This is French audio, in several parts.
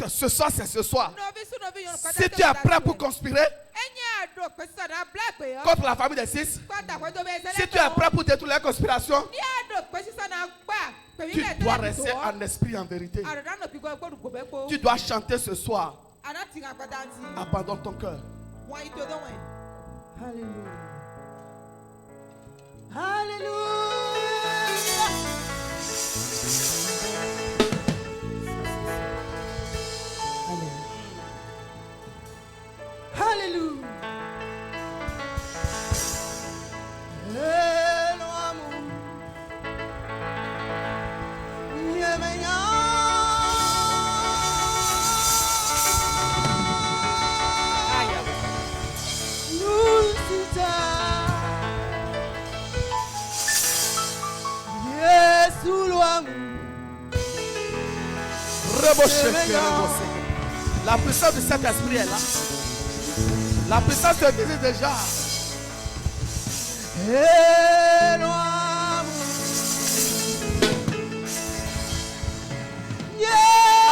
ce soir, c'est ce soir. Si tu es prêt pour conspirer contre la famille des 6, si tu es prêt pour détruire la conspiration, tu dois rester en esprit, en vérité. Tu dois chanter ce soir. Abandonne ton cœur. Alléluia. Alléluia. Alléluia. La puissance de cet esprit est là. La puissance te visite déjà.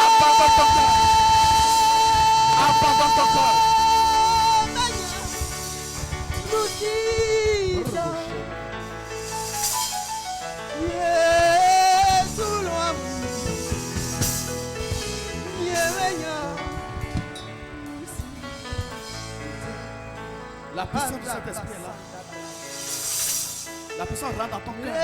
Abandonne ton cœur. Abandonne ton cœur. La puissance de cet esprit est là. La puissance rentre dans ton cœur.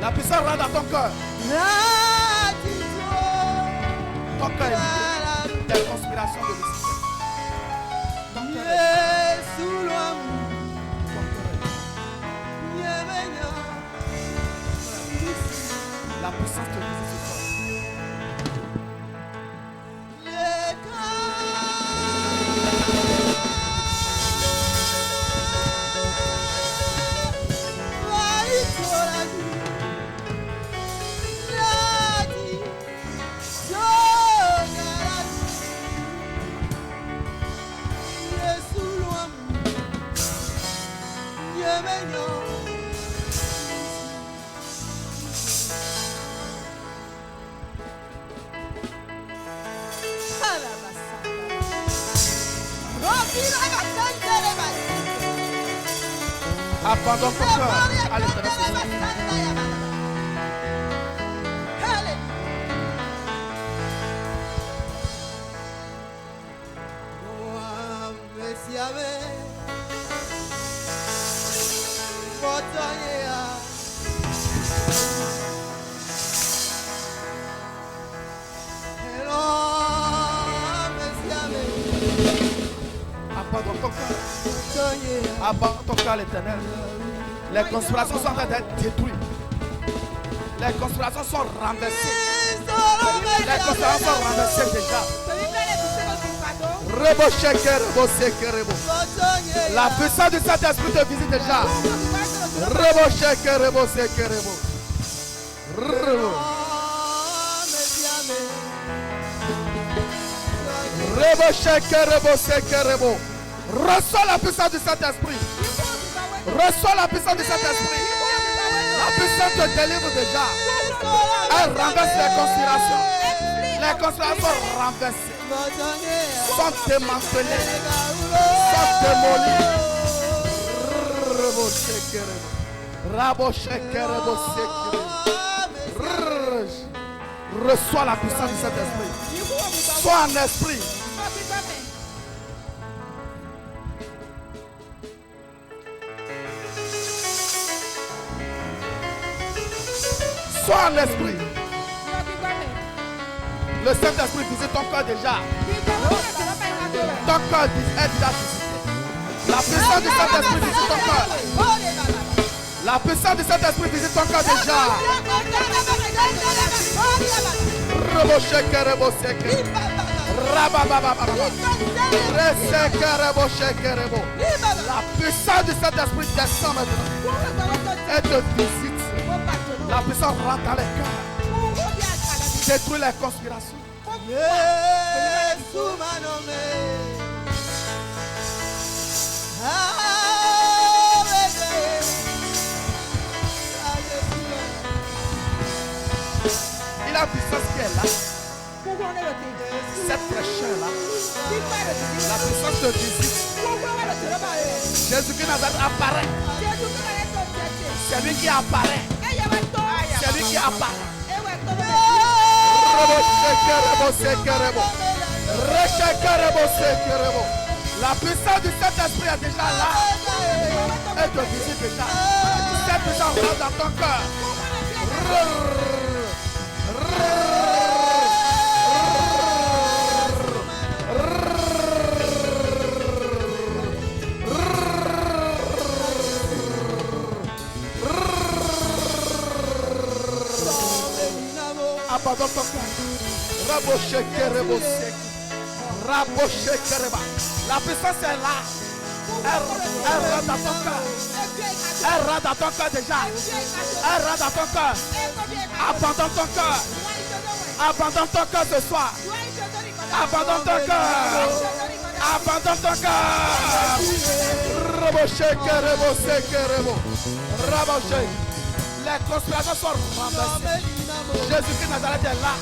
La puissance rentre dans ton cœur. Ton cœur est vide des conspirations de Lucifer. Ton cœur est vide. La puissance te visite ce soir. Abandonne ton cœur à l'Éternel. Abandonne ton cœur. Abandonne ton cœur à l'Éternel. Les conspirations sont en train d'être détruites. Les conspirations sont renversées. Les conspirations sont renversées déjà. La puissance de cet esprit te visite déjà. Reçois la puissance de cet esprit. Reçois la puissance de cet esprit. La puissance te délivre déjà. Elle renverse les conspirations. Les conspirations sont renversées. Sont démantelées. Sont démolies. Reçois la puissance de cet esprit. Sois en esprit. Sois en esprit. Le Saint-Esprit visite ton cœur déjà. Ton cœur est déjà visité. La puissance de Saint-Esprit visite ton cœur. La puissance de Saint-Esprit visite ton cœur déjà. La puissance de Saint-Esprit descend maintenant. Elle te visite. La puissance rentre dans les cœurs. Détruit les conspirations. Jésus m'a nommé. Jésus-Christ Nazareth apparaît. C'est lui qui apparaît. C'est lui qui apparaît. La puissance du Saint-Esprit est déjà là. Elle te visite déjà. Cette puissance rentre dans ton cœur. Abandonne ton cœur. La puissance est là. Elle rentre dans ton cœur. Elle rentre dans ton cœur déjà. Elle rentre dans ton cœur. Abandonne ton cœur. Abandonne ton cœur ce soir. Abandonne ton cœur. Abandonne ton cœur. Les conspirations sont renversées. Jésus-Christ Nazareth est là.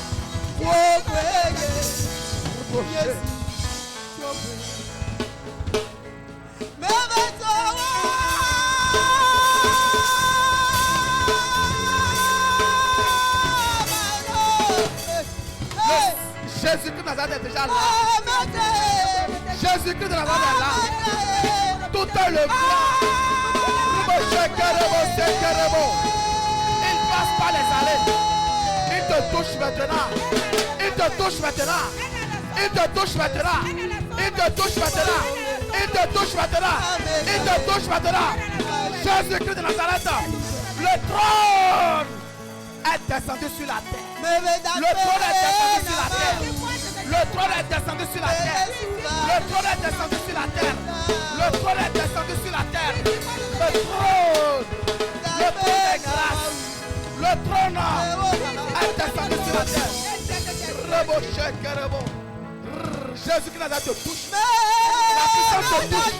Jésus-Christ Nazareth est déjà là. Jésus-Christ Nazareth est là. Tout est le blanc. Il passe par les allées. Il te touche maintenant. Il te touche maintenant. Il te touche maintenant. Il te touche maintenant. Il te touche maintenant. Il te touche maintenant. Jésus-Christ de Nazareth. Le trône est descendu sur la terre. Le trône est descendu sur la terre. Le trône est descendu sur la terre. Le trône est descendu sur la terre. Le trône est descendu sur la terre. Le trône est grâce. Le trône est descendu sur la terre. Jésus-Christ Nazareth te touche. La puissance te touche.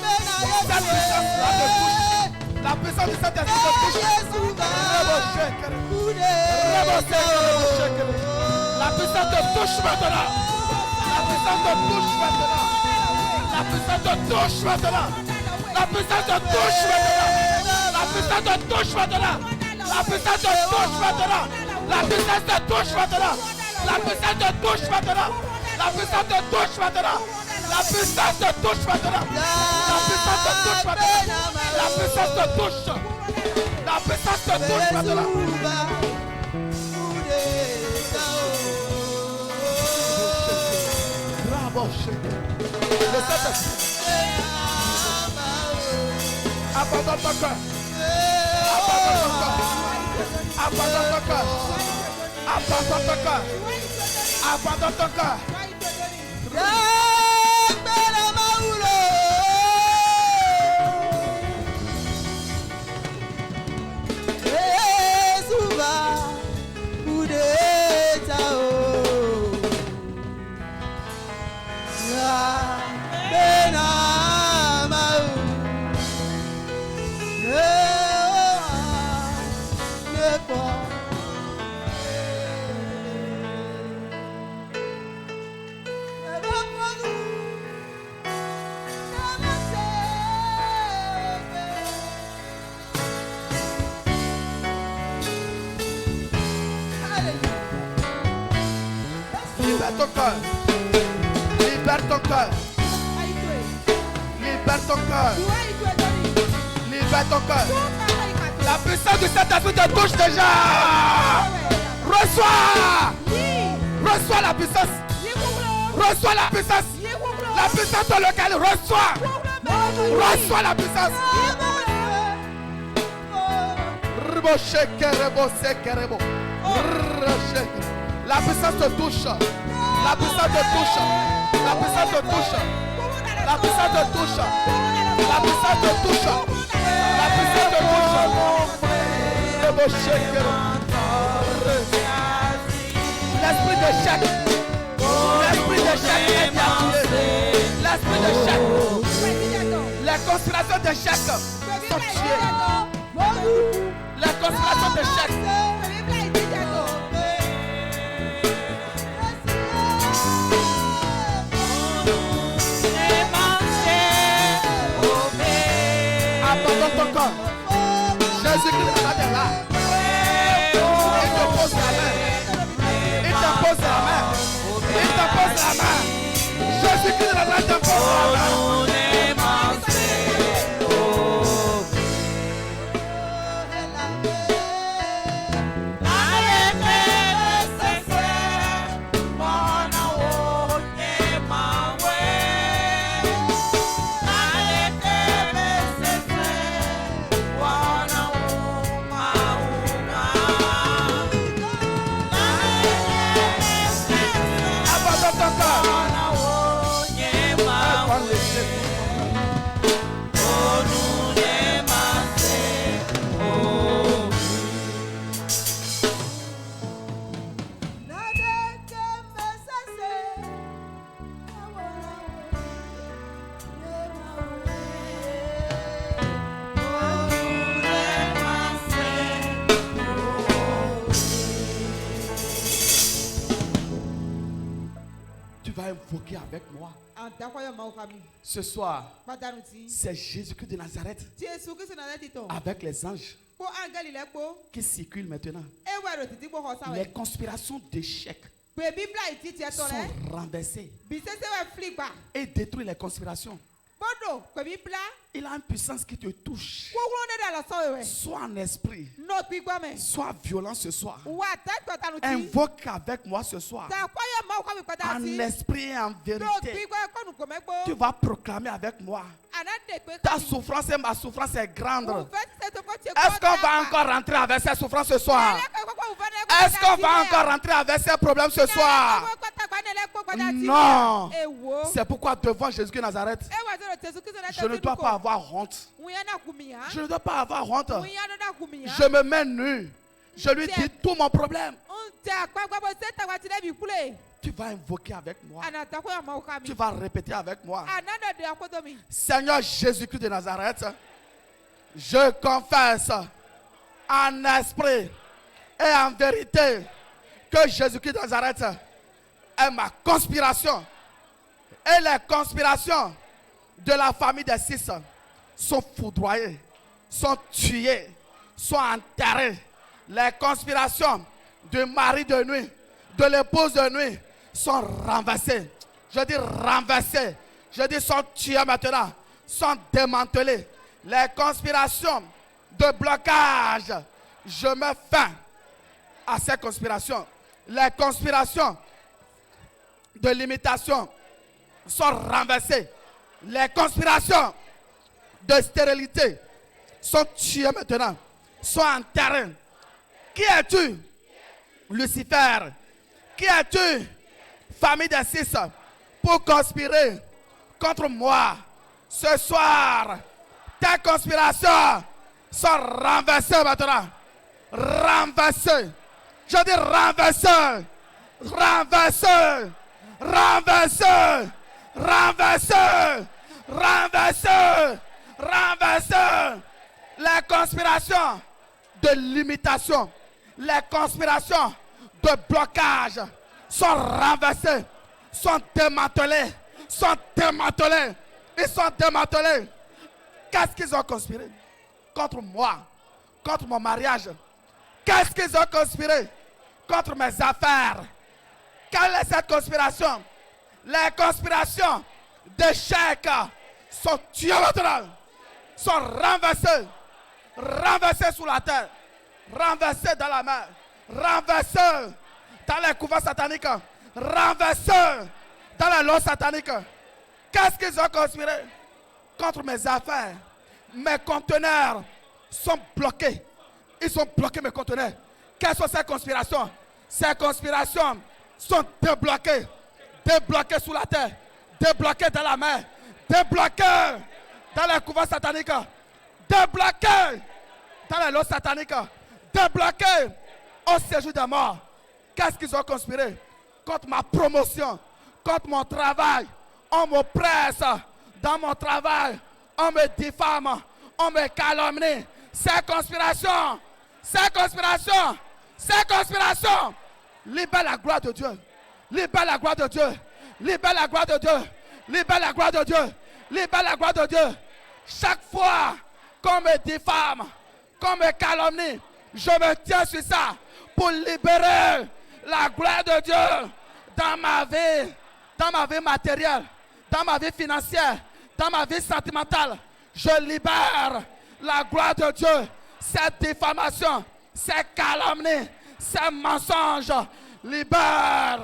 Cette puissance-là te touche. La puissance de Saint-Esprit te touche. La puissance te touche maintenant. La puissance te touche maintenant. La puissance te touche maintenant. La puissance te touche maintenant. La puissance te touche maintenant. La puissance te touche maintenant. La puissance te touche maintenant. La puissance te touche maintenant. La puissance te touche maintenant. La puissance te touche maintenant. La puissance te touche maintenant. La puissance te touche. La puissance te touche maintenant. Le Saint-Esprit. Abandonne ton cœur. Abandonne ton cœur. Abandonne ton cœur. Abandonne ton cœur. Abandonne ton cœur. Libère ton cœur. Libère ton cœur. Libère ton cœur. Libère ton cœur. La puissance du Saint-Esprit te touche déjà. Reçois. Reçois la puissance. Reçois la puissance. La puissance dans laquelle reçois. Reçois la puissance. La puissance te touche. La puissance te touche. La puissance te touche. La puissance te touche. La puissance te touche. La puissance te touche. L'esprit de chèque. L'esprit de chèque est activé. L'esprit de chèque. Les conspirations de chèque sont tuées. Les conspirations de chèque. Abandonne ton corps. Jésus-Christ de Nazareth est là. Il te pose la main. Il te pose la main. Il te pose la main. Jésus-Christ de Nazareth te pose la main. Invoquer avec moi. Ce soir, c'est Jésus-Christ de Nazareth avec les anges qui circulent maintenant. Les conspirations d'échecs sont renversées et détruisent les conspirations. Il a une puissance qui te touche. Sois en esprit. Sois violent ce soir. Invoque avec moi ce soir. En esprit et en vérité. Tu vas proclamer avec moi. Ta souffrance et ma souffrance est grande. Est-ce qu'on va encore rentrer avec ces souffrances ce soir? Est-ce qu'on va encore rentrer avec ces problèmes ce soir? Non. C'est pourquoi devant Jésus-Christ de Nazareth, je ne dois pas avoir honte. Je ne dois pas avoir honte. Je me mets nu. Je lui dis tout mon problème. Tu vas invoquer avec moi. Tu vas répéter avec moi. Seigneur Jésus-Christ de Nazareth, je confesse en esprit et en vérité que Jésus-Christ de Nazareth est ma conspiration. Et les conspirations de la famille des six sont foudroyées, sont tuées, sont enterrées. Les conspirations du mari de nuit, de l'épouse de nuit sont renversées. Je dis renversées. Je dis sont tuées maintenant, sont démantelées. Les conspirations de blocage, je mets fin à ces conspirations. Les conspirations de limitation sont renversées. Les conspirations de stérilité sont tuées maintenant, sont enterrées. Qui es-tu, Lucifer? Qui es-tu, famille des six, pour conspirer contre moi? Ce soir, tes conspirations sont renversées maintenant. Renversées. Je dis renversées. Renversées. Renversées. Renversées. Renversées. Renversées. Les conspirations de limitation, les conspirations de blocage sont renversées, sont démantelées, sont démantelées. Ils sont démantelés. Qu'est-ce qu'ils ont conspiré contre moi, contre mon mariage? Qu'est-ce qu'ils ont conspiré contre mes affaires? Quelle est cette conspiration? Les conspirations d'échecs sont tuées maintenant, sont renversées, renversées sous la terre, renversées dans la mer, renversées dans les couverts sataniques, renversées dans les lots sataniques. Qu'est-ce qu'ils ont conspiré contre mes affaires? Mes conteneurs sont bloqués. Ils sont bloqués, mes conteneurs. Quelles sont ces conspirations? Ces conspirations sont débloquées. Débloquées sous la terre. Débloquées dans la mer. Débloquées dans les couverts sataniques. Débloquées dans les lots sataniques. Débloquées au séjour des morts. Qu'est-ce qu'ils ont conspiré contre ma promotion, contre mon travail? On m'oppresse dans mon travail. On me diffame. On me calomnie. C'est conspiration. C'est conspiration. C'est conspiration. Libère la gloire de Dieu. Libère la gloire de Dieu. Libère la gloire de Dieu. Libère la gloire de Dieu. Libère la gloire de Dieu. Chaque fois qu'on me diffame, qu'on me calomnie, je me tiens sur ça pour libérer la gloire de Dieu dans ma vie matérielle, dans ma vie financière, dans ma vie sentimentale. Je libère la gloire de Dieu. Cette diffamation, ces calomnies, ces mensonges, libère.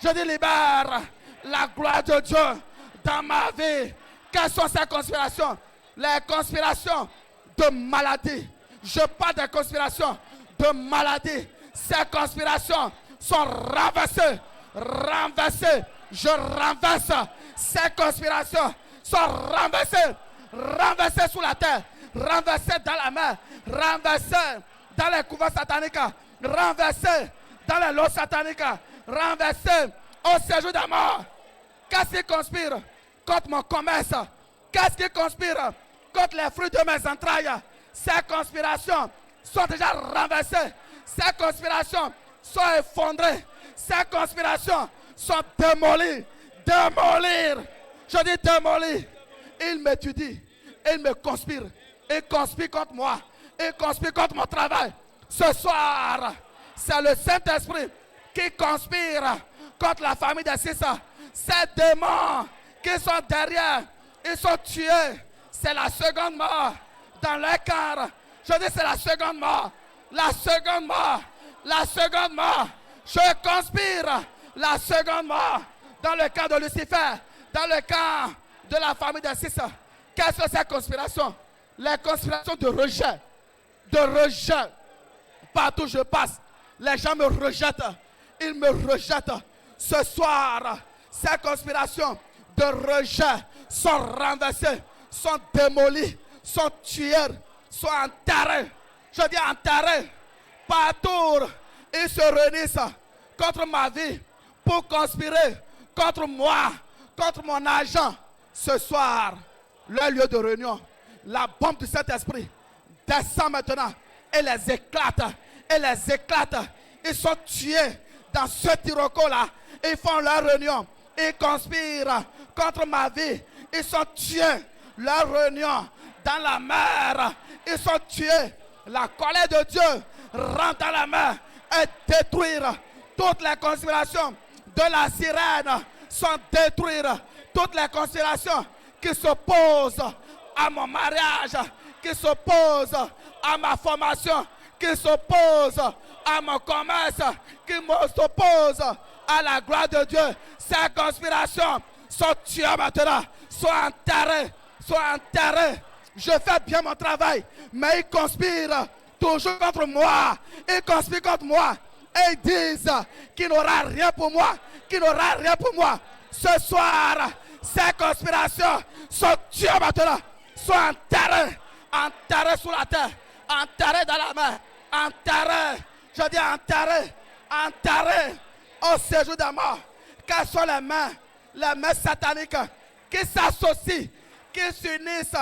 Je dis libère la gloire de Dieu dans ma vie. Quelles sont ces conspirations? Les conspirations de maladie. Je parle des conspirations de maladie. Ces conspirations sont renversées. Renversées. Je renverse. Ces conspirations sont renversées. Renversées sous la terre. Renversées dans la mer. Renversées dans les couverts sataniques. Renversées dans les lots sataniques. Renversées au séjour de mort. Qu'est-ce qui conspire contre mon commerce? Qu'est-ce qui conspire contre les fruits de mes entrailles? Ces conspirations sont déjà renversées. Ces conspirations sont effondrées. Ces conspirations sont démolies. Démolir. Je dis démolir. Il m'étudie. Il me conspire. Il conspire contre moi. Il conspire contre mon travail. Ce soir, c'est le Saint-Esprit qui conspire contre la famille de Sissa. Ces démons qui sont derrière, ils sont tués. C'est la seconde mort dans leur cœur. Je dis c'est la seconde mort. La seconde mort. La seconde mort. Je conspire la seconde mort dans le camp de Lucifer, dans le camp de la famille de Sissa. Quelles sont ces conspirations? Les conspirations de rejet. De rejet. Partout où je passe, les gens me rejettent. Ils me rejettent. Ce soir, ces conspirations de rejet sont renversées, sont démolies, sont tuées, sont enterrées. Je dis enterrées. Partout, ils se réunissent contre ma vie pour conspirer contre moi, contre mon argent. Ce soir, le lieu de réunion, la bombe du Saint-Esprit descend maintenant et les éclate. Et les éclate. Ils sont tués dans ce tiroco-là. Ils font leur réunion. Ils conspirent contre ma vie. Ils sont tués. Leur réunion dans la mer. Ils sont tués. La colère de Dieu rentre dans la mer et détruire toutes les conspirations de la sirène. Sont détruire toutes les conspirations qui s'opposent à mon mariage, qui s'opposent à ma formation, qui s'opposent à mon commerce, qui s'opposent à la gloire de Dieu. Ces conspirations sont tuées maintenant, sont enterrées, sont enterrées. Je fais bien mon travail, mais ils conspirent toujours contre moi. Ils conspirent contre moi. Et ils disent qu'il n'aura rien pour moi, qu'il n'aura rien pour moi. Ce soir, ces conspirations sont tuées maintenant, sont enterrées, enterrées sous la terre, enterrées dans la mer, enterrées, je dis enterrées, enterrées au séjour de mort. Quelles sont les mains sataniques qui s'associent, qui s'unissent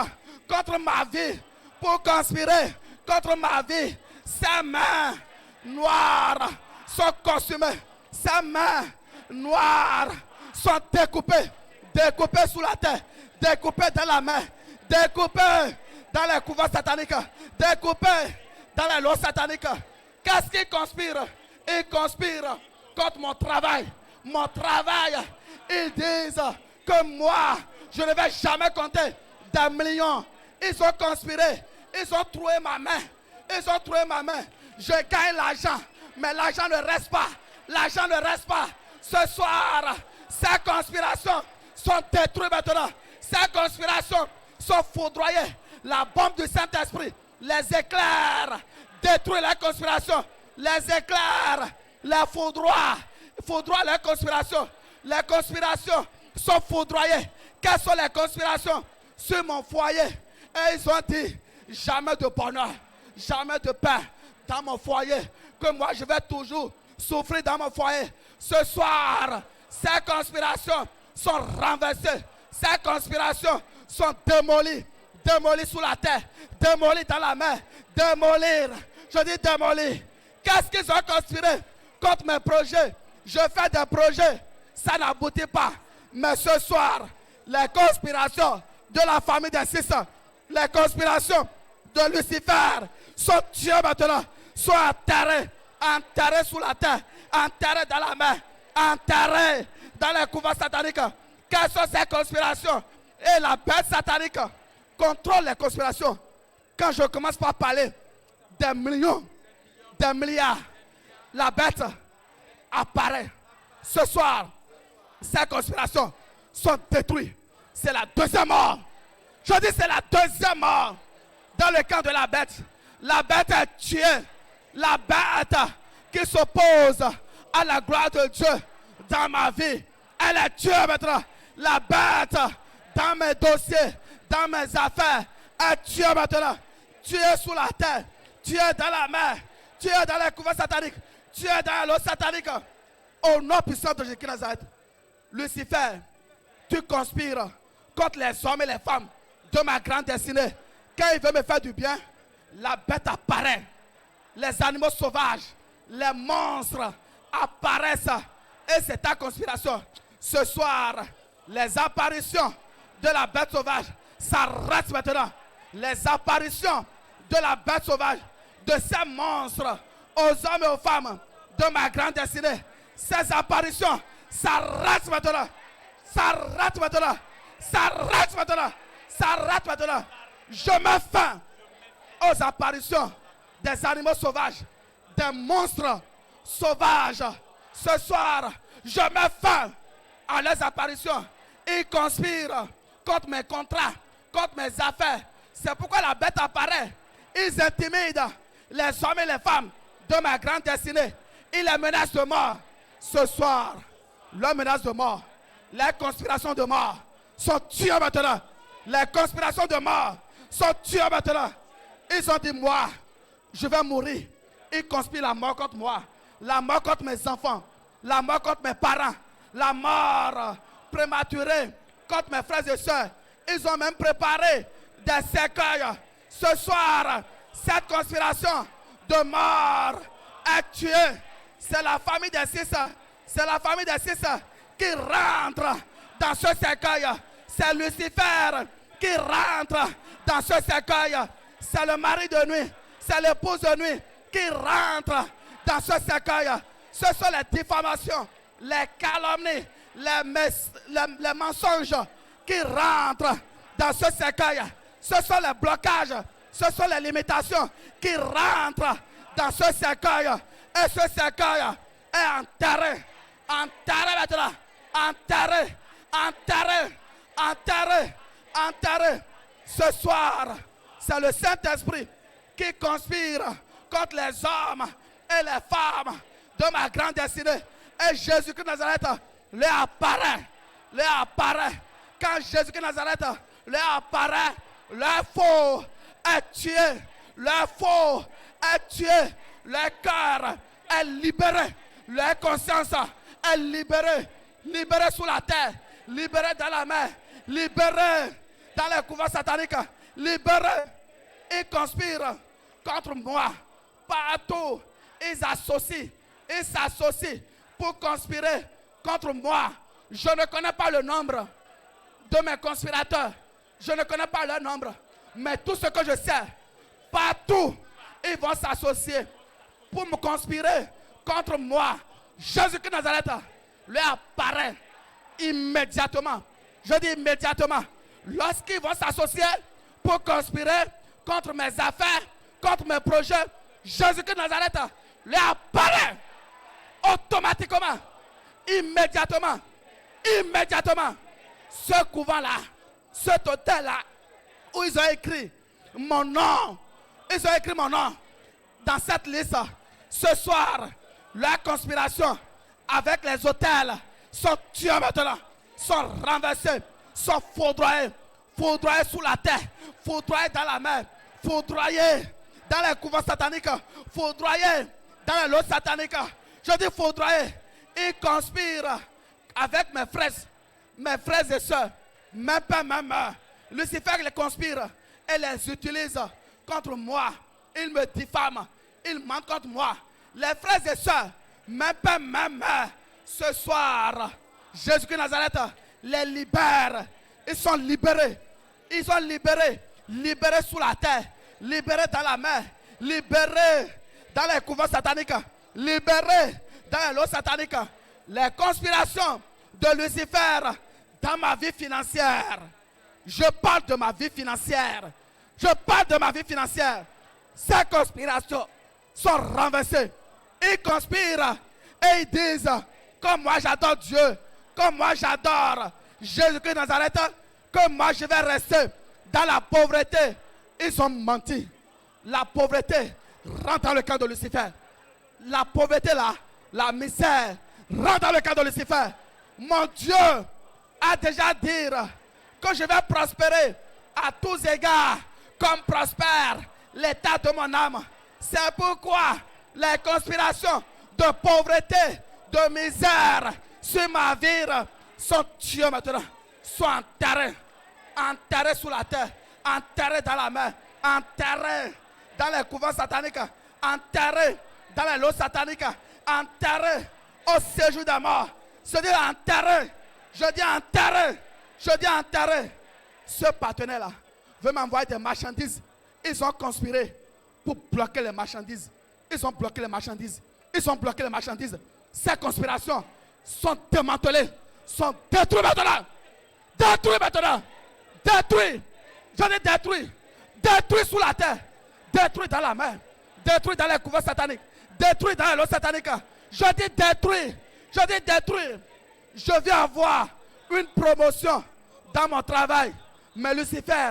contre ma vie pour conspirer contre ma vie? Ces mains noires sont consumées. Ces mains noires sont découpées. Découpées sous la terre. Découpées dans la mer. Découpées dans les couverts sataniques. Découpées dans les lots sataniques. Qu'est-ce qu'ils conspirent? Ils conspirent contre mon travail. Mon travail. Ils disent que moi, je ne vais jamais compter des millions. Ils ont conspiré. Ils ont trouvé ma main. Ils ont trouvé ma main. Je gagne l'argent. Mais l'argent ne reste pas. L'argent ne reste pas. Ce soir, ces conspirations sont détruites maintenant. Ces conspirations sont foudroyées. La bombe du Saint-Esprit, les éclairs, détruit les conspirations. Les éclairs, les foudroient. Foudroient les conspirations. Les conspirations sont foudroyées. Quelles sont les conspirations sur mon foyer? Et ils ont dit, jamais de bonheur, jamais de paix dans mon foyer. Que moi je vais toujours souffrir dans mon foyer. Ce soir, ces conspirations sont renversées. Ces conspirations sont démolies. Démolies sous la terre. Démolies dans la mer. Démolir. Je dis démolir. Qu'est-ce qu'ils ont conspiré contre mes projets? Je fais des projets. Ça n'aboutit pas. Mais ce soir, les conspirations de la famille des 600, les conspirations de Lucifer sont tués maintenant. Soient enterrés. Enterrés sous la terre. Enterrés dans la mer. Enterrés dans les couvents sataniques. Quelles sont ces conspirations? Et la bête satanique contrôle les conspirations. Quand je commence par parler des millions, des milliards, la bête apparaît. Ce soir, ces conspirations sont détruites. C'est la deuxième mort. Je dis c'est la deuxième mort dans le camp de la bête. La bête est tuée. La bête qui s'oppose à la gloire de Dieu dans ma vie, elle est tuée maintenant. La bête dans mes dossiers, dans mes affaires, est tuée maintenant. Tuée sous la terre, tuée dans la mer, tuée dans les couverts sataniques, tuée dans l'eau satanique. Au nom puissant de Jésus Nazareth, Lucifer, tu conspires contre les hommes et les femmes de ma grande destinée. Quand il veut me faire du bien, la bête apparaît. Les animaux sauvages, les monstres apparaissent. Et c'est ta conspiration. Ce soir, les apparitions de la bête sauvage s'arrêtent maintenant. Les apparitions de la bête sauvage, de ces monstres, aux hommes et aux femmes de ma grande destinée. Ces apparitions s'arrêtent maintenant. S'arrêtent maintenant. S'arrêtent maintenant. S'arrêtent maintenant. Je mets fin aux apparitions des animaux sauvages, des monstres sauvages. Ce soir, je mets fin à leurs apparitions. Ils conspirent contre mes contrats, contre mes affaires. C'est pourquoi la bête apparaît. Ils intimident les hommes et les femmes de ma grande destinée. Ils les menacent de mort. Ce soir, leurs menaces de mort, les conspirations de mort sont tuées maintenant. Les conspirations de mort sont tuées maintenant. Ils ont dit, moi, je vais mourir. Ils conspirent la mort contre moi. La mort contre mes enfants. La mort contre mes parents. La mort prématurée contre mes frères et sœurs. Ils ont même préparé des cercueils. Ce soir, cette conspiration de mort est tuée. C'est la famille des six. C'est la famille des six qui rentre dans ce cercueil. C'est Lucifer qui rentre dans ce cercueil. C'est le mari de nuit. C'est l'épouse de nuit qui rentre dans ce cercueil. Ce sont les diffamations, les calomnies, les mensonges qui rentrent dans ce cercueil. Ce sont les blocages, ce sont les limitations qui rentrent dans ce cercueil. Et ce cercueil est enterré. Enterré maintenant. Enterré. Enterré. Enterré. Enterré. Ce soir, c'est le Saint-Esprit qui conspire contre les hommes et les femmes de ma grande destinée. Et Jésus-Christ de Nazareth leur apparaît. Leur apparaît. Quand Jésus-Christ de Nazareth leur apparaît, leur faux est tué. Leur faux est tué. Leur cœur est libéré. Leur conscience est libérée. Libérée sous la terre. Libérée dans la mer. Libérée dans les couverts sataniques. Libérée. Ils conspirent contre moi. Partout, ils s'associent pour conspirer contre moi. Je ne connais pas le nombre de mes conspirateurs. Je ne connais pas leur nombre. Mais tout ce que je sais, partout, ils vont s'associer pour me conspirer contre moi. Jésus-Christ de Nazareth leur apparaît immédiatement. Je dis immédiatement. Lorsqu'ils vont s'associer pour conspirer contre mes affaires, contre mes projets, Jésus-Christ de Nazareth leur apparaît automatiquement, immédiatement, immédiatement. Ce couvent-là, cet hôtel-là, où ils ont écrit mon nom, ils ont écrit mon nom dans cette liste. Ce soir, la conspiration avec les hôtels sont tués maintenant, sont renversés, sont foudroyés, foudroyés sous la terre, foudroyés dans la mer, foudroyés dans les couvents sataniques, foudroyés dans l'eau satanique. Je dis foudroyés. Ils conspirent avec mes frères et sœurs, mes pères, mes mères. Lucifer les conspire et les utilise contre moi. Ils me diffament, ils mentent contre moi. Les frères et sœurs, mes pères, mes mères, ce soir, Jésus-Christ de Nazareth les libère. Ils sont libérés. Ils sont libérés. Libérés sous la terre. libéré dans la mer, libéré dans les couvents sataniques, libéré dans les lots sataniques, les conspirations de Lucifer dans ma vie financière. Je parle de ma vie financière. Je parle de ma vie financière. Ces conspirations sont renversées. Ils conspirent et ils disent, comme moi j'adore Dieu, comme moi j'adore Jésus-Christ de Nazareth, que moi je vais rester dans la pauvreté. Ils ont menti. La pauvreté rentre dans le camp de Lucifer. La pauvreté là, la misère rentre dans le camp de Lucifer. Mon Dieu a déjà dit que je vais prospérer à tous égards comme prospère l'état de mon âme. C'est pourquoi les conspirations de pauvreté, de misère sur ma vie sont tuées maintenant, sont enterrées, enterrées sous la terre, enterrées dans la mer, enterrées dans les couvents sataniques, enterrées dans les lots sataniques, enterrées au séjour de mort. Je dis enterré, je dis enterré, je dis enterré. Ce partenaire-là veut m'envoyer des marchandises. Ils ont conspiré pour bloquer les marchandises. Ils ont bloqué les marchandises. Ils ont bloqué les marchandises. Ces conspirations sont démantelées, sont détruites maintenant. Détruites maintenant. Détruites. Je dis détruites. Détruites sous la terre. Détruites dans la mer. Détruites dans les couverts sataniques. Détruites dans les lots sataniques. Je dis détruites. Je dis détruire. Je viens avoir une promotion dans mon travail. Mais Lucifer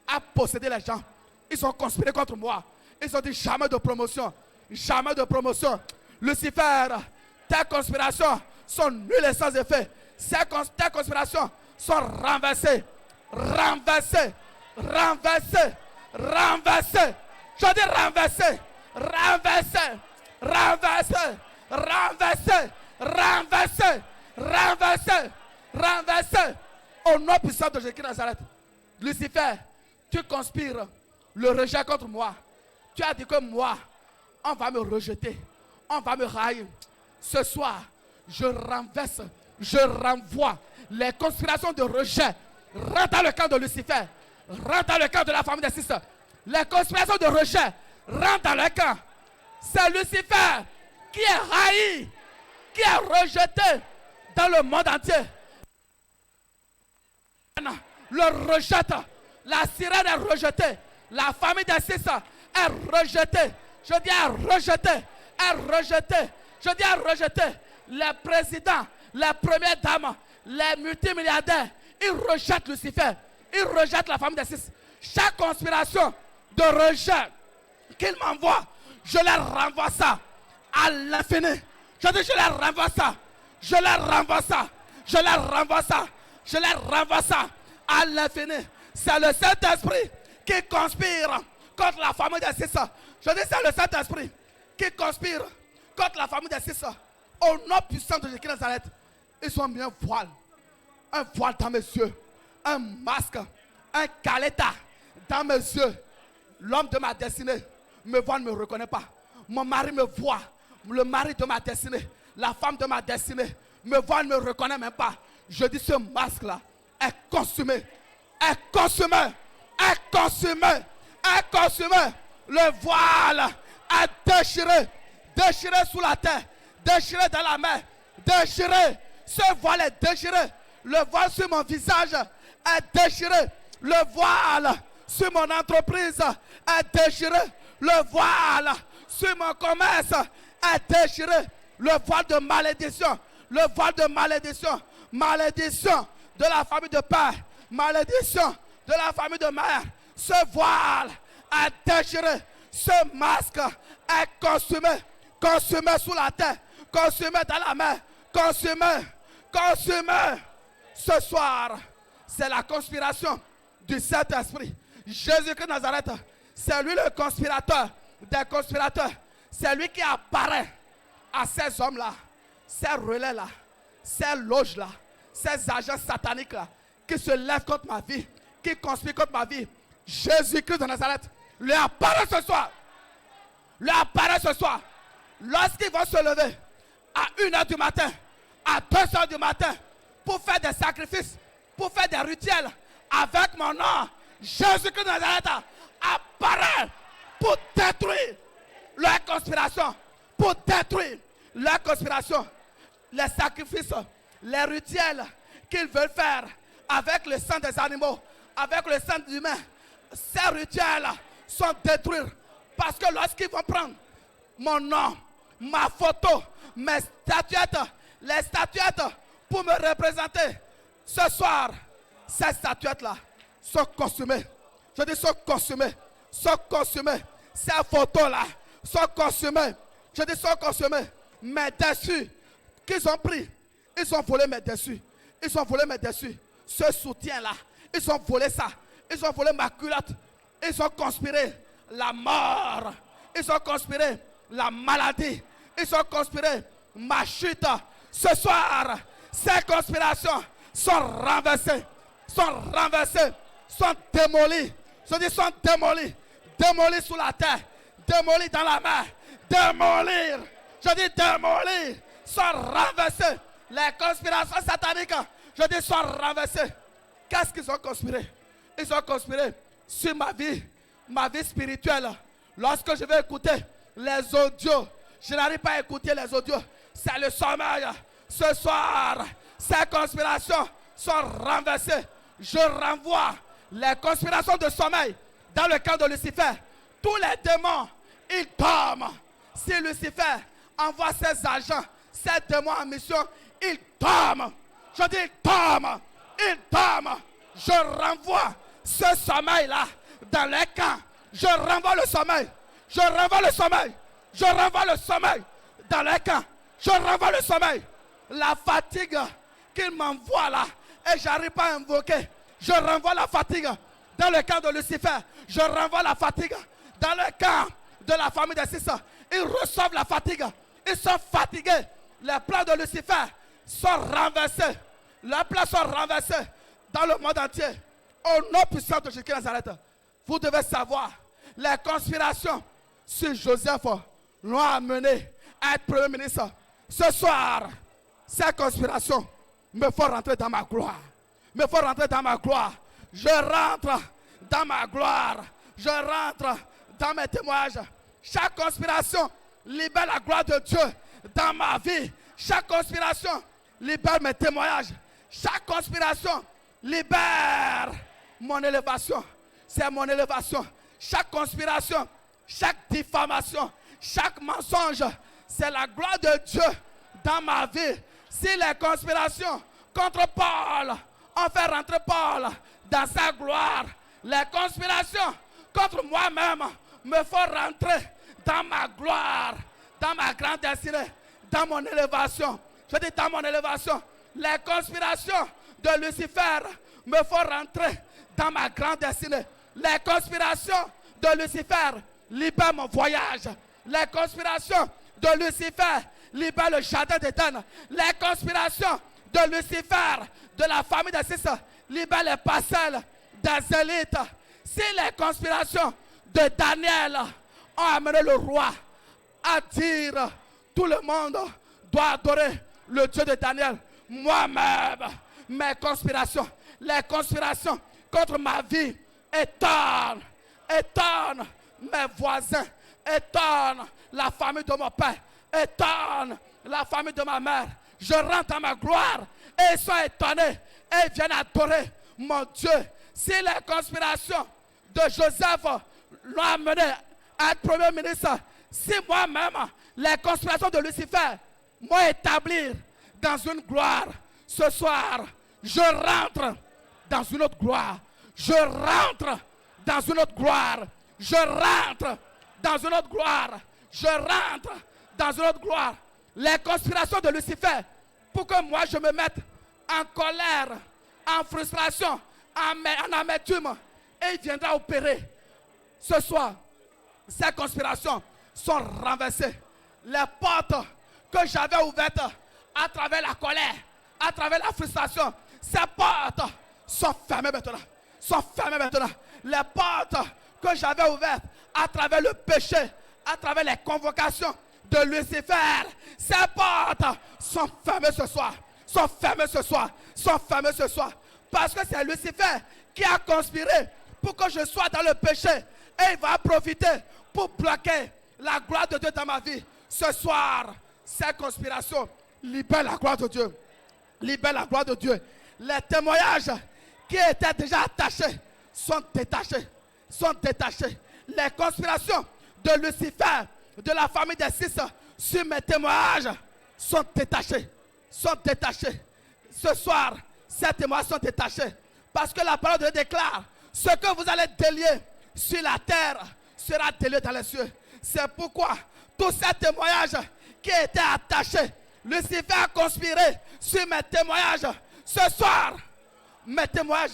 a possédé les gens. Ils ont conspiré contre moi. Ils ont dit jamais de promotion. Jamais de promotion. Lucifer, tes conspirations sont nulles et sans effet. Tes conspirations sont renversées. Renversées. Renversées. Renversées. Je dis renversées. Renversées. Renversées. Renversées. Renversé, renversé, renversé. Au nom puissant de Jésus-Christ de Nazareth. Lucifer, tu conspires le rejet contre moi. Tu as dit que moi, on va me rejeter, on va me haïr. Ce soir, je renverse, je renvoie les conspirations de rejet. Rentre dans le camp de Lucifer, rentre dans le camp de la famille des six. Les conspirations de rejet, rentre dans le camp. C'est Lucifer qui est haï, qui est rejeté dans le monde entier. Le rejette. La sirène est rejetée. La famille des six est rejetée. Je dis est rejetée. Est rejetée. Je dis est rejetée. Les présidents, les premières dames, les multimilliardaires, ils rejettent Lucifer. Ils rejettent la famille des six. Chaque conspiration de rejet qu'ils m'envoient, je leur renvoie ça à l'infini. Je dis, je leur renvoie ça. Je leur renvoie ça. Je leur renvoie ça. Je leur renvoie ça à l'infini. C'est le Saint-Esprit qui conspire contre la famille des six. Je dis, c'est le Saint-Esprit qui conspire contre la famille des six. Au nom puissant de Jésus-Christ de Nazareth, ils ont mis un voile dans mes yeux, un masque, un caleta dans mes yeux. L'homme de ma destinée me voit, ne me reconnaît pas. Mon mari me voit. Le mari de ma destinée, la femme de ma destinée, me voit, ne me reconnaît même pas. Je dis, ce masque-là est consumé. Est consumé. Est consumé. Est consumé. Le voile est déchiré. Déchiré sous la terre. Déchiré dans la mer. Déchiré. Ce voile est déchiré. Le voile sur mon visage est déchiré. Le voile sur mon entreprise est déchiré. Le voile sur mon commerce est déchiré. Le voile de malédiction. Le voile de malédiction. Malédiction de la famille de père. Malédiction de la famille de mère. Ce voile est déchiré. Ce masque est consumé. Consumé sous la terre. Consumé dans la mer. Consumé. Consumé. Ce soir, c'est la conspiration du Saint-Esprit. Jésus-Christ de Nazareth, c'est lui le conspirateur des conspirateurs. C'est lui qui apparaît à ces hommes-là, ces relais-là, ces loges-là, ces agents sataniques-là, qui se lèvent contre ma vie, qui conspirent contre ma vie. Jésus-Christ de Nazareth lui apparaît ce soir. Lui apparaît ce soir. Lorsqu'ils vont se lever à 1h du matin, à 2h du matin, pour faire des sacrifices, pour faire des rituels avec mon nom, Jésus-Christ de Nazareth apparaît conspiration pour détruire, leur conspiration, les sacrifices, les rituels qu'ils veulent faire avec le sang des animaux, avec le sang humain, ces rituels sont détruits parce que lorsqu'ils vont prendre mon nom, ma photo, mes statuettes, les statuettes pour me représenter, ce soir, ces statuettes-là sont consumées. Je dis sont consumées, sont consumées. Ces photos-là sont consumées. Je dis sont consumées. Mes dessus qu'ils ont pris, ils ont volé mes dessus. Ils ont volé mes dessus. Ce soutien-là, ils ont volé ça. Ils ont volé ma culotte. Ils ont conspiré la mort. Ils ont conspiré la maladie. Ils ont conspiré ma chute. Ce soir, ces conspirations sont renversées. Sont renversées. Sont démolies. Je dis sont démolies. Démolies sous la terre. Démolies dans la mer. Démolir. Je dis démolir. Sont renversées. Les conspirations sataniques, je dis, sont renversées. Qu'est-ce qu'ils ont conspiré? Ils ont conspiré sur ma vie spirituelle. Lorsque je vais écouter les audios, je n'arrive pas à écouter les audios. C'est le sommeil. Ce soir, ces conspirations sont renversées. Je renvoie les conspirations de sommeil dans le camp de Lucifer. Tous les démons, ils tombent. Si Lucifer envoie ses agents, ses démons en mission, ils tombent. Je dis, ils tombent. Ils tombent. Je renvoie ce sommeil-là dans les camps. Je renvoie le sommeil. Je renvoie le sommeil. Je renvoie le sommeil dans les camps. Je renvoie le sommeil. La fatigue qu'il m'envoie là, et je n'arrive pas à invoquer. Je renvoie la fatigue dans le camp de Lucifer. Je renvoie la fatigue dans le camp de la famille des six. Ils reçoivent la fatigue. Ils sont fatigués. Les plans de Lucifer sont renversés. Les plans sont renversés dans le monde entier. Au nom puissant de Jésus de Nazareth, vous devez savoir, les conspirations sur Joseph l'ont amené à être Premier ministre. Ce soir, ces conspirations me font rentrer dans ma gloire. Me font rentrer dans ma gloire. Je rentre dans ma gloire. Je rentre dans mes témoignages. Chaque conspiration libère la gloire de Dieu dans ma vie. Chaque conspiration libère mes témoignages. Chaque conspiration libère mon élévation. C'est mon élévation. Chaque conspiration, chaque diffamation, chaque mensonge, c'est la gloire de Dieu dans ma vie. Si les conspirations contre Paul ont fait rentrer Paul dans sa gloire, les conspirations contre moi-même me font rentrer dans ma gloire, dans ma grande destinée, dans mon élévation. Je dis dans mon élévation, les conspirations de Lucifer me font rentrer dans ma grande destinée. Les conspirations de Lucifer libèrent mon voyage. Les conspirations de Lucifer libèrent le jardin d'Éden. Les conspirations de Lucifer, de la famille des six, libèrent les parcelles des élites. Si les conspirations de Daniel ont amené le roi à dire tout le monde doit adorer le Dieu de Daniel, moi-même, mes conspirations, les conspirations contre ma vie étonnent mes voisins, étonnent la famille de mon père, étonnent la famille de ma mère. Je rentre dans ma gloire et ils sont étonnés et ils viennent adorer mon Dieu. Si les conspirations de Joseph l'ont amené à être Premier ministre, si moi-même, les conspirations de Lucifer m'ont établi dans une gloire, ce soir, je rentre dans une autre gloire. Je rentre dans une autre gloire. Je rentre dans une autre gloire. Je rentre dans une autre gloire. Les conspirations de Lucifer, pour que moi je me mette en colère, en frustration, en amertume, et il viendra opérer. Ce soir, ces conspirations sont renversées. Les portes que j'avais ouvertes à travers la colère, à travers la frustration, ces portes sont fermées maintenant. Sont fermées maintenant. Les portes que j'avais ouvertes à travers le péché, à travers les convocations de Lucifer, ces portes sont fermées ce soir. Sont fermées ce soir. Sont fermées ce soir. Parce que c'est Lucifer qui a conspiré pour que je sois dans le péché. Et il va profiter pour bloquer la gloire de Dieu dans ma vie. Ce soir, ces conspirations, libère la gloire de Dieu. Libère la gloire de Dieu. Les témoignages qui étaient déjà attachés sont détachés. Sont détachés. Les conspirations de Lucifer, de la famille des 6 sur mes témoignages sont détachés. Sont détachés. Ce soir, ces témoignages sont détachés. Parce que la parole de Dieu déclare, ce que vous allez délier sur la terre sera délié dans les cieux. C'est pourquoi tous ces témoignages qui étaient attachés, Lucifer a conspiré sur mes témoignages. Ce soir, mes témoignages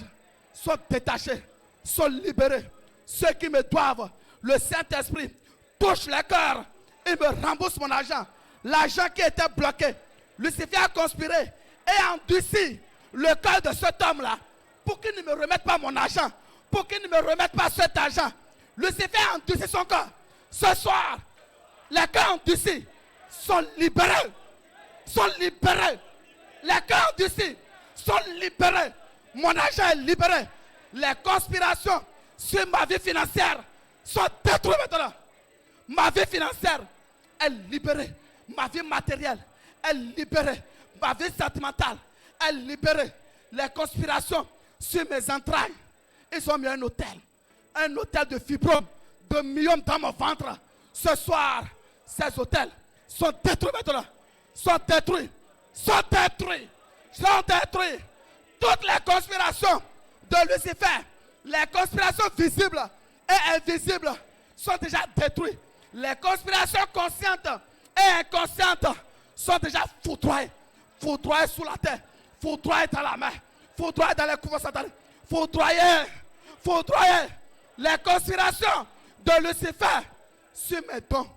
sont détachés, sont libérés. Ceux qui me doivent, le Saint-Esprit touche les cœurs et me rembourse mon argent. L'argent qui était bloqué, Lucifer a conspiré et endurci le cœur de cet homme-là pour qu'il ne me remette pas mon argent, pour qu'il ne me remette pas cet argent. Lucifer a endurci son cœur. Ce soir, les cœurs endurcis sont libérés. Sont libérés. Les cœurs endurcis sont libérés. Mon argent est libéré. Les conspirations sur ma vie financière sont détruites maintenant. Ma vie financière est libérée. Ma vie matérielle est libérée. Ma vie sentimentale est libérée. Les conspirations sur mes entrailles, ils ont mis un hôtel de fibrome, de myome dans mon ventre. Ce soir, ces hôtels sont détruits maintenant. Sont détruits. Sont détruits. Sont détruits. Toutes les conspirations de Lucifer, les conspirations visibles et invisibles sont déjà détruites. Les conspirations conscientes et inconscientes sont déjà foudroyées. Foudroyées sous la terre, foudroyées dans la mer, foudroyées dans les couvents sataniques, foudroyées, foudroyées. Les conspirations de Lucifer sur mes dons,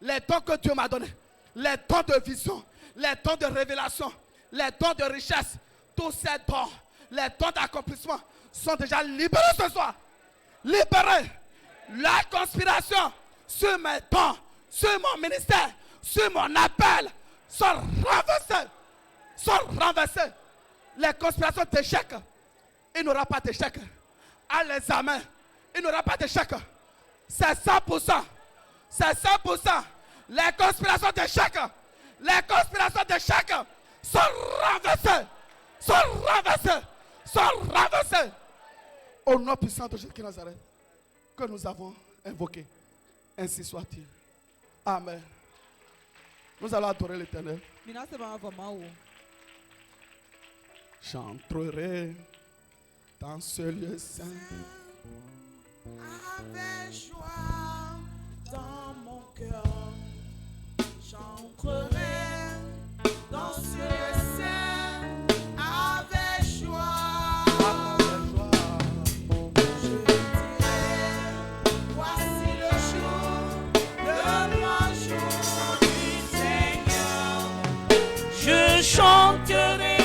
les dons que Dieu m'a donnés, les dons de vision, les dons de révélation, les dons de richesse, tous ces dons, les dons d'accomplissement sont déjà libérés ce soir. Libérés. La conspiration sur mes dons, sur mon ministère, sur mon appel sont renversées. Sont renversées. Les conspirations d'échec, il n'y aura pas d'échec. À l'examen, il n'y aura pas d'échec. C'est 100%. C'est 100%. Les conspirations d'échec, les conspirations d'échec sont renversées. Sont renversées. Sont renversées. Au nom puissant de Jésus de Nazareth, que nous avons invoqué. Ainsi soit-il. Amen. Nous allons adorer l'Éternel. J'entrerai dans ce lieu saint avec joie dans mon cœur. J'entrerai dans ce lieu saint avec joie. Je dirai, voici le jour, le grand jour du Seigneur. Je chanterai.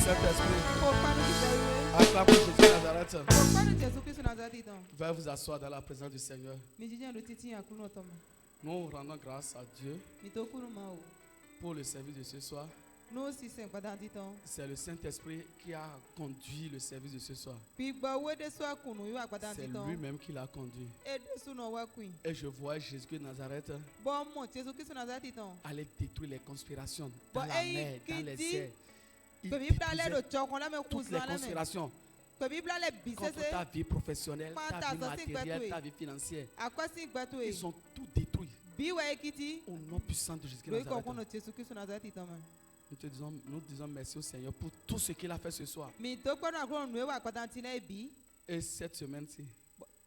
Saint-Esprit. Kokpanu kigbawe. Acclamons Jésus de Nazareth. Kokpanu Jesu Kristo Nazareth itan. Veuillez vous asseoir dans la présence du Seigneur. Mijijin do titi yakunu otoma. Nous rendons grâce à Dieu Mitokuru ma o. pour le service de ce soir. No si sen padà titan. C'est le Saint-Esprit qui a conduit le service de ce soir. Gbigbawe de so akunu yo apadà C'est titan. lui-même qui l'a conduit. E de su no wa queen. Et je vois Jésus de Nazareth Bon mo Jesu Kristo Nazareth itan. aller détruire les conspirations dans Bon, la et mer, qui dans les dit airs. Il Pe Biblia le détruisait do chokon la me toutes les kuzan la me. conspirations Pe Biblia le contre bisese. ta vie professionnelle, ta vie Fantastique, matérielle, Batoui. ta vie financière. Akwasi gbatu e. Ils sont tout détruits Biwa ekiti. au nom puissant de Jésus de Lo Nazareth. iko kono Jesu Kristo Nazareth itan ma. Nous disons merci au Seigneur pour tout ce qu'il a fait ce soir. Mi to kono akron nu e wa apadà tina e bi. Et cette semaine-ci,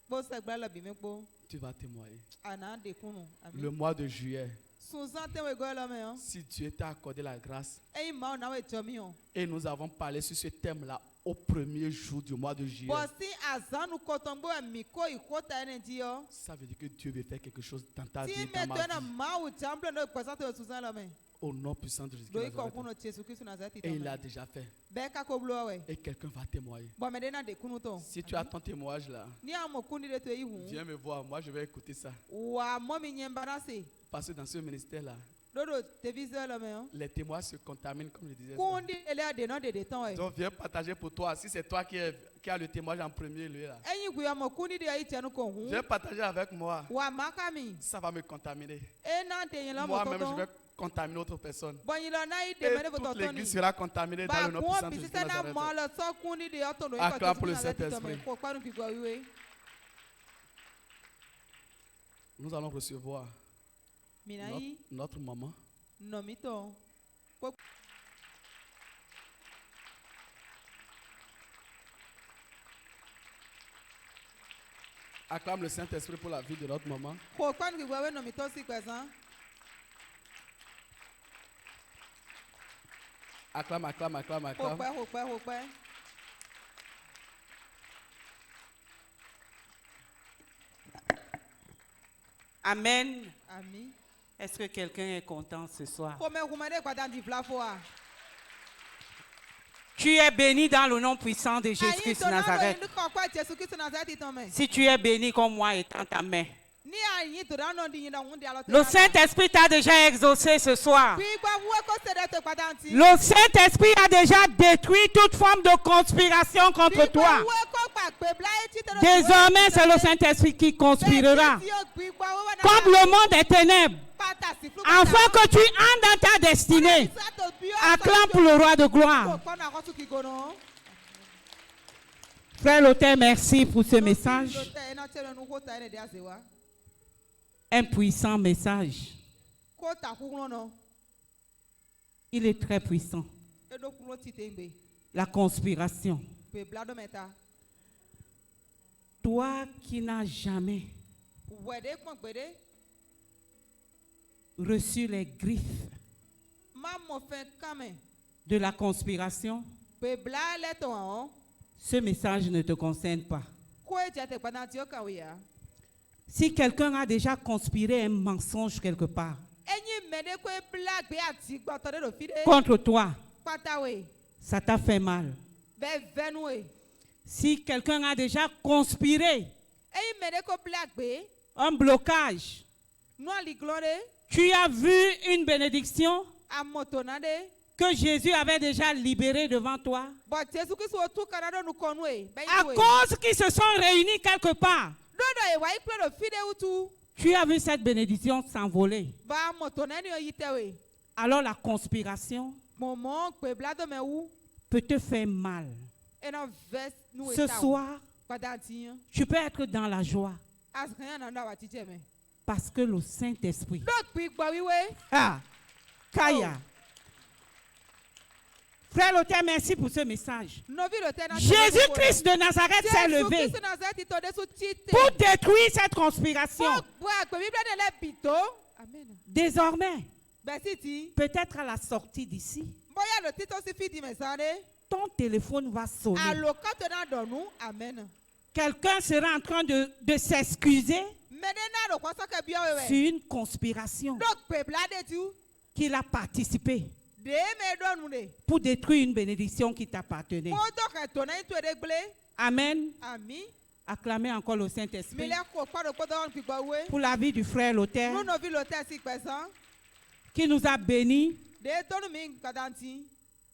Bo se gba lo bi mi po. tu vas témoigner. Ana de kunu. Le mois de juillet, Susan te we go lo me yo. si Dieu t'a accordé la grâce, E ma na we chomi yo. et nous avons parlé sur ce thème-là au premier jour du mois de juillet, Bo si azanu kotombo e mi ko ikota ene ti yo. ça veut dire que Dieu veut faire quelque chose dans ta Ti vie, me dans to ma na vie, ma u champion no kwasa to Susan lo me. au nom puissant de Jésus de Lo iko Nazareth. kono Jesu Kristo Nazareth Et itan il ma. l'a déjà fait. Be ka ko blo we. Et quelqu'un va témoigner. Bo me de na de kunu to. Si tu as ton témoignage là, Ni amo kuni de to e hu. viens me voir. Moi, je vais écouter ça. Wa mo mi nyemba na se. Parce que dans ce ministère-là, Dodo te viseur lo me yo. les témoins se contaminent, comme je disais. Kundi ele de no de temps e. Donc, viens partager pour toi. Si c'est toi qui as le témoignage en premier lieu, là, Enyi gu amo kuni de ai tianu ko hu. viens partager avec moi. Wa makami. Ça va me contaminer. E na de yin lo mo Moi-même, je toto. vais contaminer autre personne. Bon yin lo na i de Et me de toute toto l'église ni. sera contaminée dans Ba le nom kun puissant de bisi Jésus de se na mo Nazareth. lo so kuni de oto lo Acclame iko pour le Jesu Nazareth itan Saint-Esprit. me. Ko kwanu ki gwa wiwe. Nous allons recevoir Mina yi notre maman. no mi to. Acclame le Saint-Esprit pour la vie de notre maman. Ko kwanu ki gwa we no mi to si kwezan. Acclame, acclame, acclame, acclame. Ho pe. Amen. Ami. Est-ce que quelqu'un est content ce soir? Ko me humade kwa dan di flafo a. Tu es béni dans le nom puissant de Jésus-Christ de Nazareth. Ni ko kwa Jesu Kristo Nazareth itan me. Si tu es béni comme moi, étends ta main. Ni ayin to dan no di yin da hun di alo. Le Saint-Esprit t'a déjà exaucé ce soir. Bi gwa wo ko se de to kwa dan ti. Le Saint-Esprit a déjà détruit toute forme de conspiration contre toi. Désormais, c'est le Saint-Esprit qui conspirera comme le monde est ténèbres, afin que tu entres dans ta destinée. Acclame pour le roi de gloire. Frère Lothaire, merci pour ce message. Un puissant message. Il est très puissant. La conspiration. Toi qui n'as jamais reçu les griffes de la conspiration, ce message ne te concerne pas. Si quelqu'un a déjà conspiré un mensonge quelque part contre toi, ça t'a fait mal. Si quelqu'un a déjà conspiré un blocage, tu as vu une bénédiction que Jésus avait déjà libérée devant toi, à cause qu'ils se sont réunis quelque part, tu as vu cette bénédiction s'envoler. Alors la conspiration peut te faire mal. Ce soir, tu peux être dans la joie parce que le Saint-Esprit, Kaya. Frère Lothaire, merci pour ce message. Jésus-Christ de Nazareth s'est levé pour détruire cette conspiration. Désormais, peut-être à la sortie d'ici, ton téléphone va sonner. Quelqu'un sera en train de s'excuser sur une conspiration qu'il a participé. pour détruire une bénédiction qui t'appartenait. Amen. Acclamez encore le Saint-Esprit pour la vie du frère Lothaire qui nous a bénis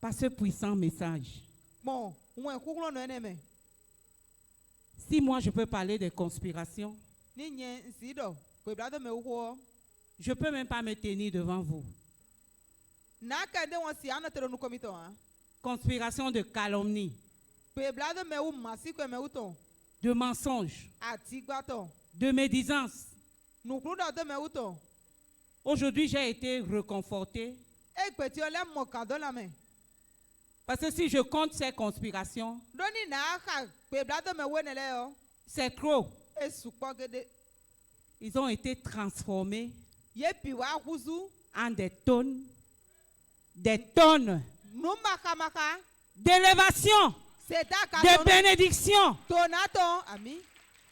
par ce puissant message. Si moi je peux parler de conspiration, je ne peux même pas me tenir devant vous. Conspiration de calomnie, de mensonges, de médisance. Aujourd'hui, j'ai été réconforté. Parce que si je compte ces conspirations, c'est trop. Ils ont été transformés en des tonnes d'élévation, de bénédiction,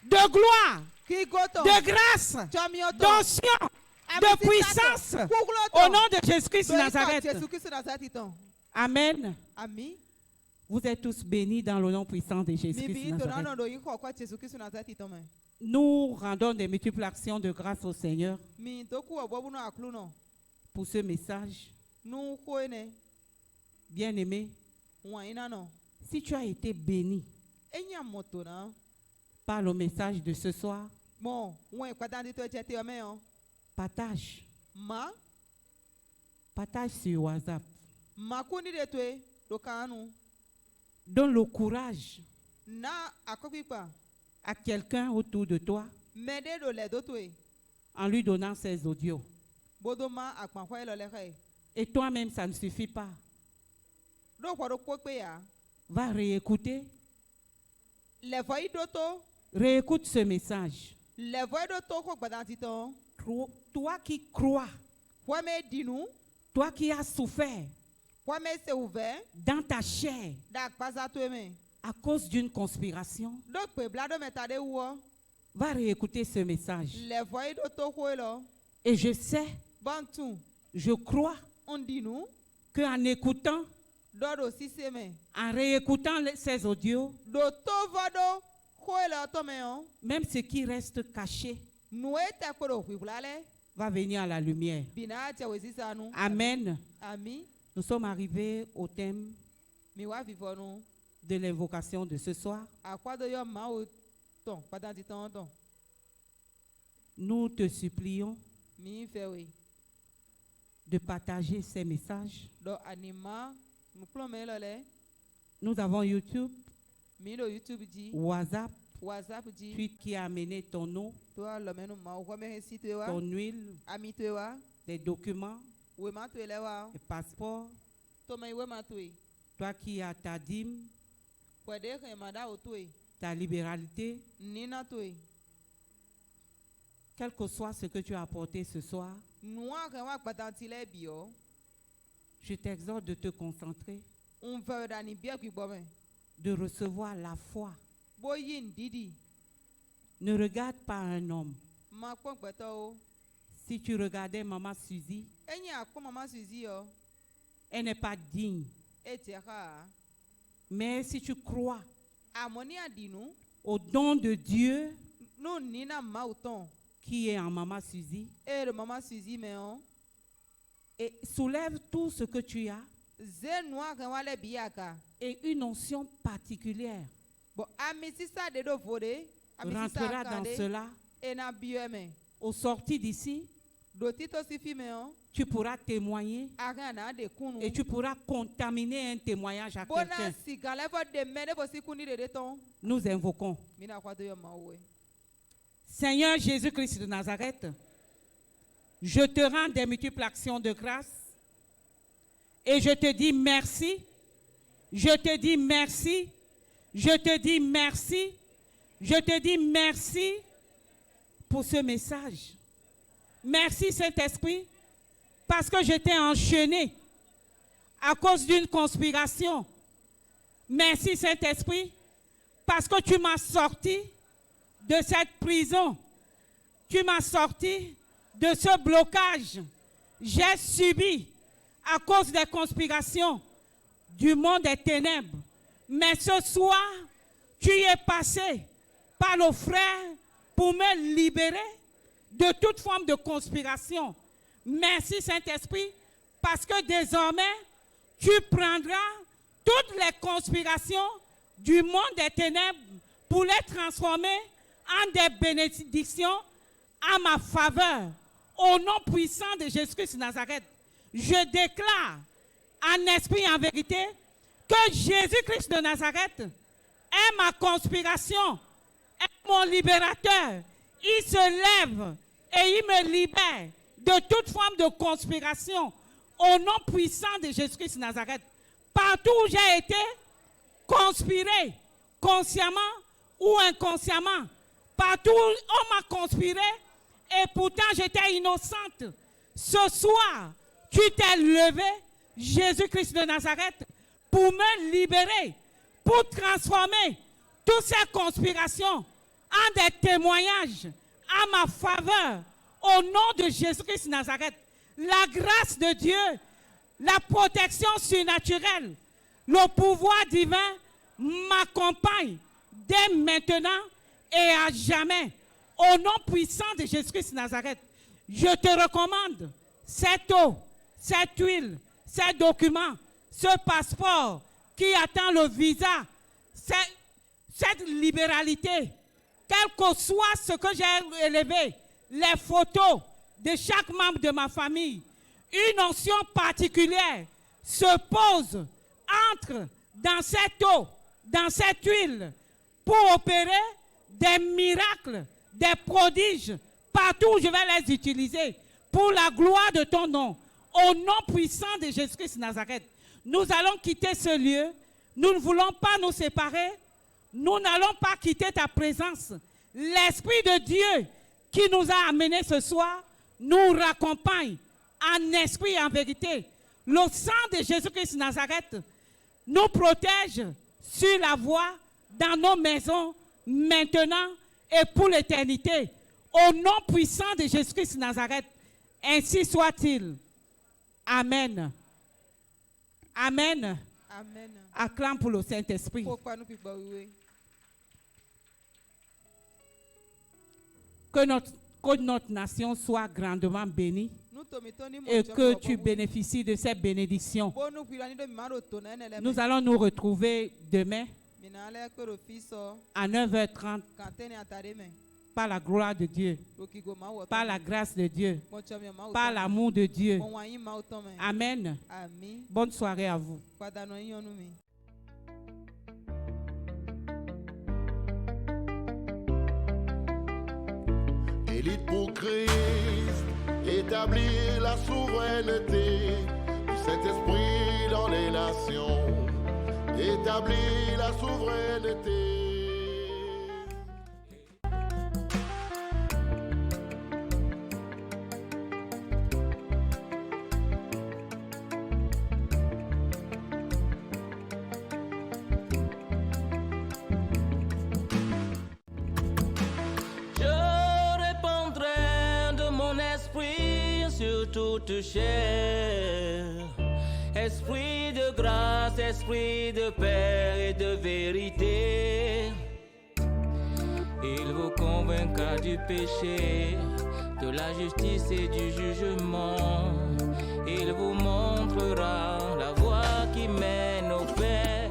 de gloire, de grâce, d'onction, de puissance au nom de Jésus-Christ de Nazareth. Amen. Vous êtes tous bénis dans le nom puissant de Jésus-Christ de Nazareth. Nous rendons des multiples actions de grâce au Seigneur pour ce message. Bien-aimé, si tu as été béni par le message de ce soir, partage. Partage sur WhatsApp. Donne le courage à quelqu'un autour de toi en lui donnant ses audios. Et toi-même, ça ne suffit pas. Va réécouter. Réécoute ce message. Toi qui crois, toi qui as souffert dans ta chair à cause d'une conspiration, va réécouter ce message. Et je sais, je crois qu'en écoutant, en réécoutant ces audios, même ce qui reste caché va venir à la lumière. Amen. Nous sommes arrivés au thème de l'invocation de ce soir. Nous te supplions de partager ces messages. Nous avons YouTube, WhatsApp, puis qui a amené ton eau, ton huile, des documents, des passeports, toi qui as ta dîme, ta libéralité, quel que soit ce que tu as apporté ce soir, je t'exhorte de te concentrer, de recevoir la foi. Ne regarde pas un homme. Si tu regardais Maman Suzy, elle n'est pas digne. Mais si tu crois au don de Dieu qui est en Maman Suzy, et soulève tout ce que tu as et une onction particulière rentrera dans cela. Au sortir d'ici, tu pourras témoigner et tu pourras contaminer un témoignage à quelqu'un. Nous invoquons. Seigneur Jésus-Christ de Nazareth, je te rends des multiples actions de grâce et je te dis merci. Je te dis merci. Je te dis merci. Je te dis merci pour ce message. Merci Saint-Esprit parce que je t'ai enchaîné à cause d'une conspiration. Merci Saint-Esprit parce que tu m'as sorti de cette prison. Tu m'as sorti de ce blocage. J'ai subi à cause des conspirations du monde des ténèbres. Mais ce soir, tu es passé par le frère pour me libérer de toute forme de conspiration. Merci Saint-Esprit, parce que désormais, tu prendras toutes les conspirations du monde des ténèbres pour les transformer en des bénédictions à ma faveur. Au nom puissant de Jésus-Christ de Nazareth, je déclare en esprit et en vérité que Jésus-Christ de Nazareth est ma conspiration, est mon libérateur. Il se lève et il me libère de toute forme de conspiration. Au nom puissant de Jésus-Christ de Nazareth, partout où j'ai été conspiré, consciemment ou inconsciemment, partout où on m'a conspiré et pourtant j'étais innocente, ce soir, tu t'es levé, Jésus-Christ de Nazareth, pour me libérer, pour transformer toutes ces conspirations en des témoignages à ma faveur. Au nom de Jésus-Christ de Nazareth, la grâce de Dieu, la protection surnaturelle, le pouvoir divin m'accompagne dès maintenant et à jamais. Au nom puissant de Jésus-Christ de Nazareth, je te recommande cette eau, cette huile, ces documents, ce passeport qui attend le visa, cette libéralité, quel que soit ce que j'ai élevé, les photos de chaque membre de ma famille, une onction particulière se pose, entre dans cette eau, dans cette huile, pour opérer des miracles, des prodiges, partout où je vais les utiliser, pour la gloire de ton nom. Au nom puissant de Jésus-Christ de Nazareth, nous allons quitter ce lieu. Nous ne voulons pas nous séparer. Nous n'allons pas quitter ta présence. L'Esprit de Dieu qui nous a amenés ce soir nous raccompagne en esprit et en vérité. Le sang de Jésus-Christ de Nazareth nous protège sur la voie, dans nos maisons, maintenant et pour l'éternité. Au nom puissant de Jésus-Christ de Nazareth, ainsi soit-il. Amen. Amen. Amen. Acclame pour le Saint-Esprit. Que notre nation soit grandement bénie et que tu bénéficies de ces bénédictions. Nous allons nous retrouver demain à 9h30 par la gloire de Dieu, par la grâce de Dieu, par l'amour de Dieu. Amen. Bonne soirée à vous. Élite pour Christ, établir la souveraineté du Saint-Esprit dans les nations, établir la souveraineté. Toute chair, esprit de grâce, esprit de paix et de vérité, il vous convaincra du péché, de la justice et du jugement, il vous montrera la voie qui mène au Père.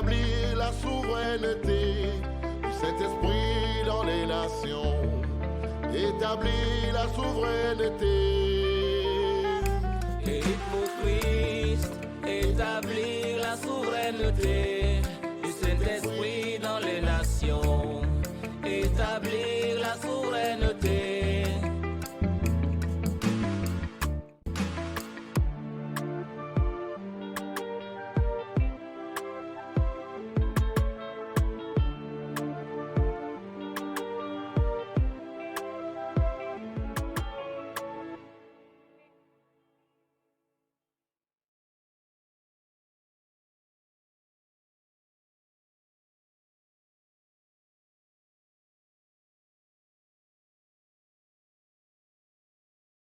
établir la souveraineté du Saint-Esprit dans les nations. Établir la souveraineté. Et pour Christ, établir la souveraineté.